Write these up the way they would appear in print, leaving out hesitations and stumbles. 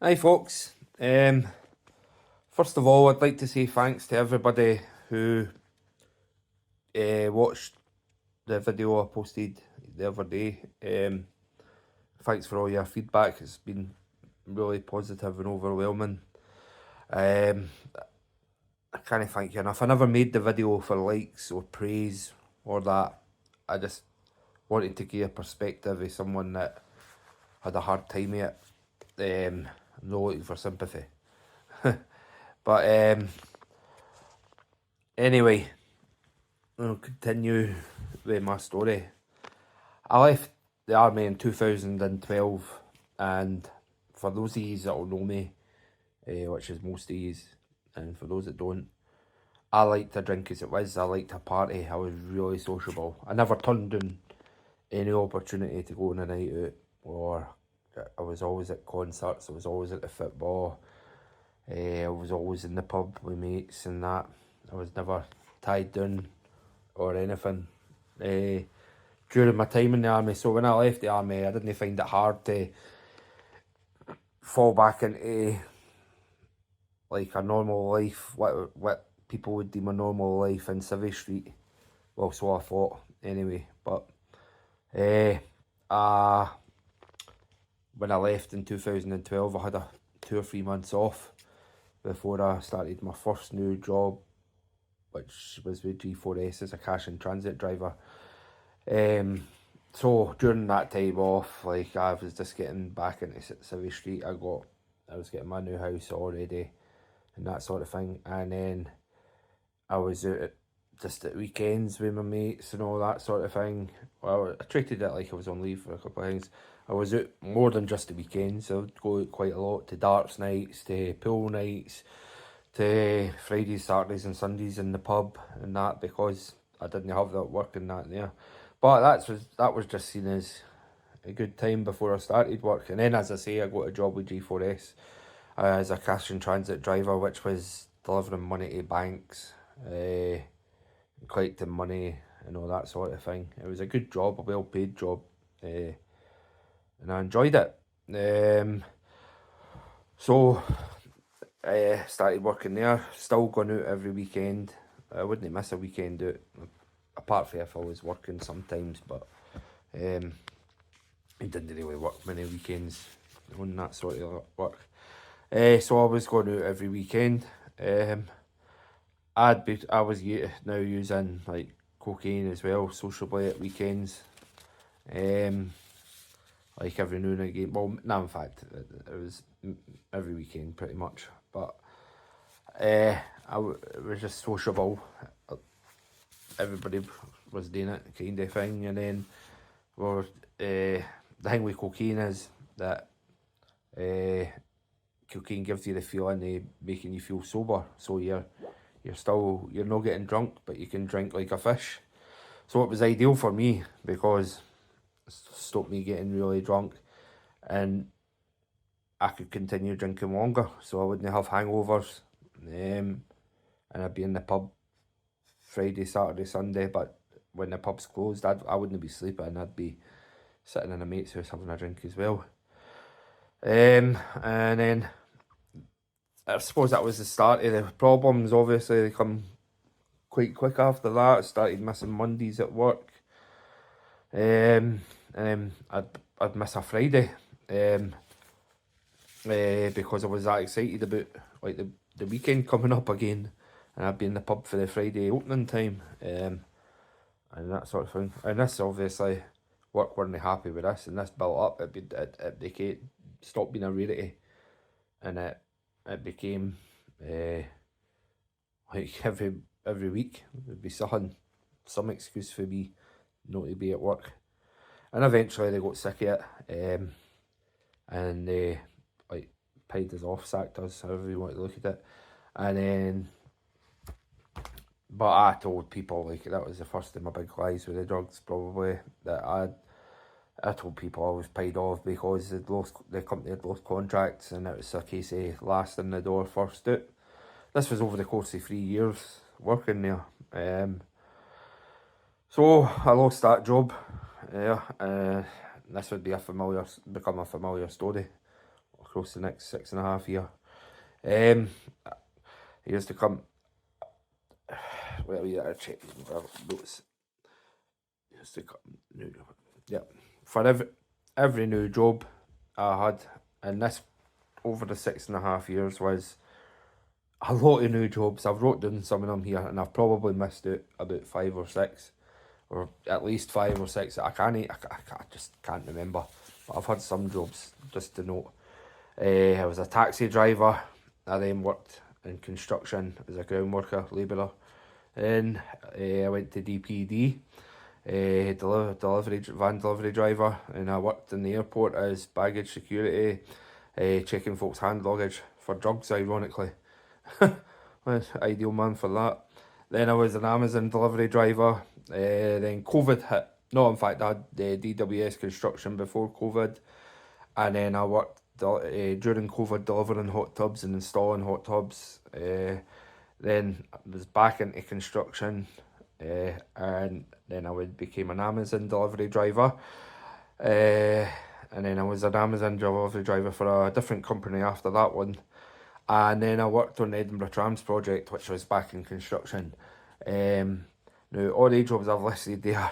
Hi folks. First of all, I'd like to say thanks to everybody who watched the video I posted the other day. Thanks for all your feedback. It's been really positive and overwhelming. I can't thank you enough. I never made the video for likes or praise or that. I just wanted to give a perspective of someone that had a hard time of it. I'm not looking for sympathy. But anyway, I'll continue with my story. I left the army in 2012, and for those of you that will know me, which is most of you, and for those that don't, I liked to drink as it was. I liked to party. I was really sociable. I never turned down any opportunity to go on a night out, or I was always at concerts. I was always at the football. I was always in the pub with mates and that. I was never tied down or anything during my time in the army. So when I left the army, I didn't find it hard to fall back into like a normal life, what people would deem a normal life in Civvy Street. Well, so I thought anyway. But when I left in 2012, I had 2 or 3 months off before I started my first new job, which was with G4S as a cash and transit driver. So during that time off, like I was just getting back into Civvy Street. I was getting my new house already and that sort of thing. And then I was out just at weekends with my mates and all that sort of thing. Well, I treated it like I was on leave for a couple of things. I was out more than just the weekends. I would go out quite a lot to darts nights, to pool nights, to Fridays, Saturdays and Sundays in the pub and that, because I didn't have that work and that there. But that was just seen as a good time before I started work. And then, as I say, I got a job with G4S as a cash and transit driver, which was delivering money to banks, collecting money and all that sort of thing. It was a good job, a well paid job, and I enjoyed it. So I started working there, still going out every weekend. I wouldn't miss a weekend out, apart from if I was working sometimes, but I didn't really work many weekends on that sort of work. So I was going out every weekend. I was now using like cocaine as well, sociably at weekends. Like every now and again. Well, no, in fact, it was every weekend pretty much. But it was just sociable. Everybody was doing it, kind of thing. And then, well, the thing with cocaine is that cocaine gives you the feeling of making you feel sober. So you're not getting drunk, but you can drink like a fish. So it was ideal for me because it stopped me getting really drunk, and I could continue drinking longer, so I wouldn't have hangovers. And I'd be in the pub Friday, Saturday, Sunday, but when the pub's closed, I wouldn't be sleeping. I'd be sitting in a mate's house having a drink as well. And then I suppose that was the start of the problems. Obviously, they come quite quick after that. I started missing Mondays at work. And I'd miss a Friday. Because I was that excited about like the weekend coming up again, and I'd be in the pub for the Friday opening time, and that sort of thing. And this obviously work weren't happy with this, and this built up. It became stopped being a rarity, and it became like every week there'd be some excuse for me not to be at work, and eventually they got sick of it, and they like paid us off, sacked us, however you want to look at it. And then, but I told people, like, that was the first of my big lies with the drugs, probably, that I told people I was paid off because the company had lost contracts, and it was a case of last in the door, first out. This was over the course of 3 years working there. So I lost that job. Yeah, this would become a familiar story. across the next 6.5 years. He used to come. Well, yeah, check notes. He used to come. Yeah, for every new job I had, and this over the 6.5 years was a lot of new jobs. I've wrote down some of them here, and I've probably missed out about 5 or 6, or at least 5 or 6. I just can't remember. But I've had some jobs, just to note. I was a taxi driver. I then worked in construction as a ground worker, labourer. Then I went to DPD, van delivery driver, and I worked in the airport as baggage security, checking folks' hand luggage for drugs, ironically. Ideal man for that. Then I was an Amazon delivery driver. Then COVID hit. No, in fact, I had DWS construction before COVID. And then I worked during COVID delivering hot tubs and installing hot tubs. Then I was back into construction. And then I became an Amazon delivery driver. And then I was an Amazon delivery driver for a different company after that one. And then I worked on the Edinburgh Trams project, which was back in construction. Now, all the jobs I've listed there,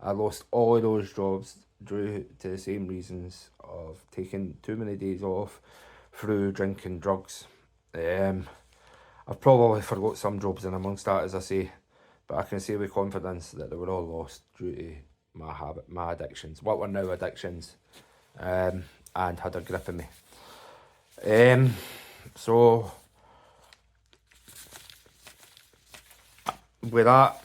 I lost all of those jobs due to the same reasons of taking too many days off through drinking drugs. I've probably forgot some jobs in amongst that, as I say, but I can say with confidence that they were all lost due to my addictions, what were now addictions, and had a grip of me. So with that,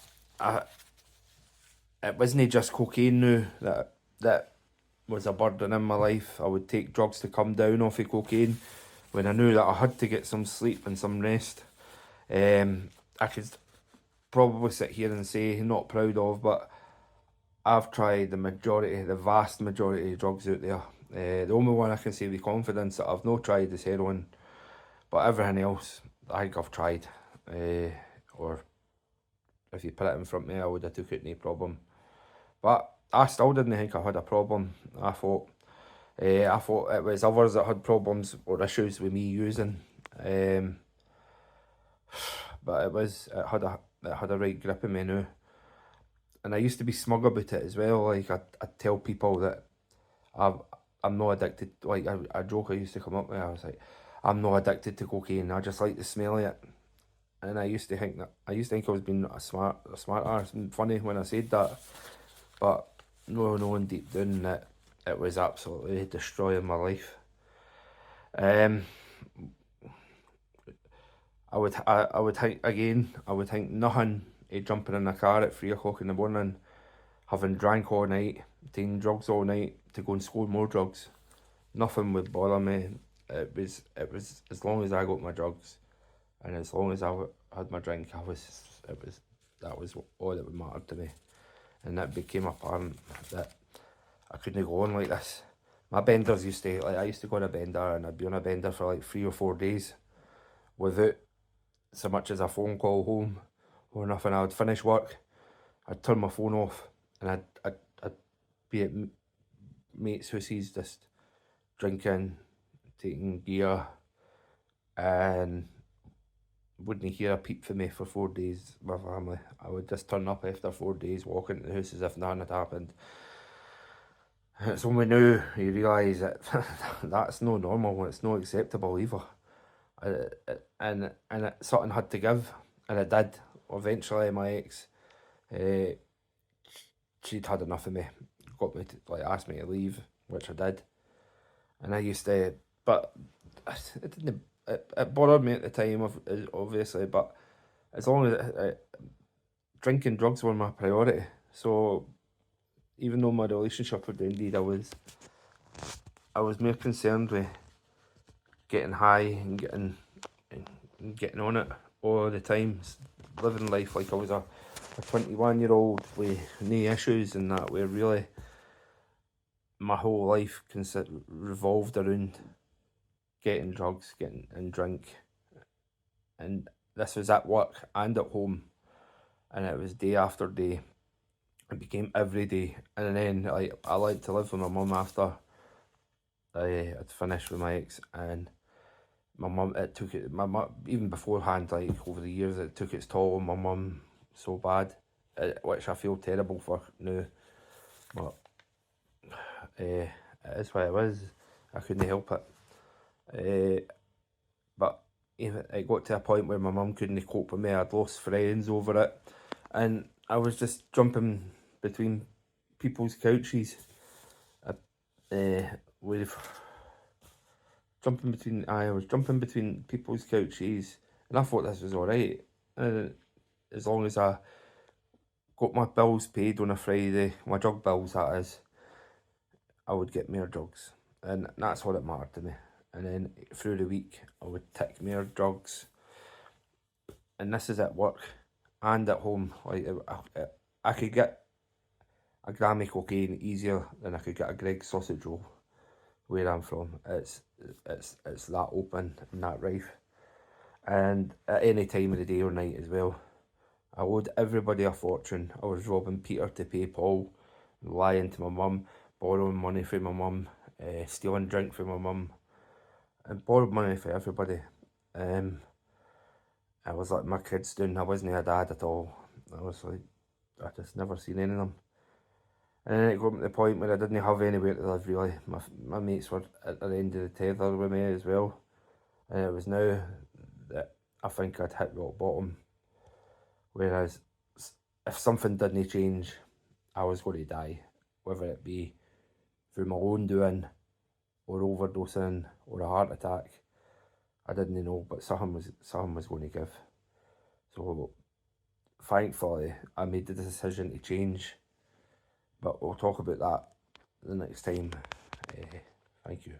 it wasn't just cocaine now that was a burden in my life. I would take drugs to come down off of cocaine when I knew that I had to get some sleep and some rest. I could probably sit here and say, not proud of, but I've tried the vast majority of drugs out there. The only one I can say with confidence that I've not tried is heroin, but everything else I think I've tried. Or if you put it in front of me, I would have took it no problem. But I still didn't think I had a problem. I thought it was others that had problems or issues with me using. But it had a right grip of me now. And I used to be smug about it as well. Like I'd tell people that I'm not addicted. Like a joke I used to come up with, I was like, I'm not addicted to cocaine. I just like the smell of it. And I used to think I was being a smart arse and funny when I said that. But knowing deep down that it was absolutely destroying my life. I would think nothing of jumping in a car at 3 o'clock in the morning, having drank all night, taking drugs all night to go and score more drugs. Nothing would bother me. It was as long as I got my drugs, and as long as I had my drink, that was all that would matter to me. And that became apparent that I couldn't go on like this. My benders I used to go on a bender, and I'd be on a bender for like 3 or 4 days without so much as a phone call home or nothing. I would finish work, I'd turn my phone off, and I'd be at mates' houses just drinking, taking gear, and wouldn't hear a peep from me for 4 days. My family, I would just turn up after 4 days, walk into the house as if nothing had happened. And it's only now you realise that that's no normal, it's not acceptable either. And something had to give, and it did. Eventually my ex, she'd had enough of me, got me to ask me to leave, which I did. And I used to, but it didn't. It bothered me at the time, obviously, but as long as drinking drugs were my priority. So even though my relationship had ended, I was more concerned with getting high and getting on it all the time, living life like I was a 21-year-old with no issues, and that where really my whole life revolved around getting drugs, getting and drink. And this was at work and at home, and it was day after day. It became every day. And then I like to live with my mum after I'd finished with my ex, and my mum, it took it, my mum, even beforehand, like over the years, it took its toll on my mum so bad, which I feel terrible for now, but it is what it was. I couldn't help it. But even it got to a point where my mum couldn't cope with me. I'd lost friends over it, and I was just jumping between people's couches. With I was jumping between people's couches, and I thought this was all right. As long as I got my bills paid on a Friday, my drug bills that is, I would get more drugs, and that's all that mattered to me. And then through the week, I would take more drugs, and this is at work and at home. Like I could get a gram of cocaine easier than I could get a Greg's sausage roll where I'm from. It's that open and that rife, and at any time of the day or night as well. I owed everybody a fortune. I was robbing Peter to pay Paul, lying to my mum, borrowing money from my mum, stealing drink from my mum, and borrowed money for everybody. I was like my kids doing. I wasn't a dad at all. I was like, I just never seen any of them. And then it got to the point where I didn't have anywhere to live really. My mates were at the end of the tether with me as well. And it was now that I think I'd hit rock bottom. Whereas if something didn't change, I was going to die. Whether it be through my own doing, or overdosing, or a heart attack. I didn't know, but something was going to give. So thankfully, I made the decision to change. But we'll talk about that the next time. Thank you.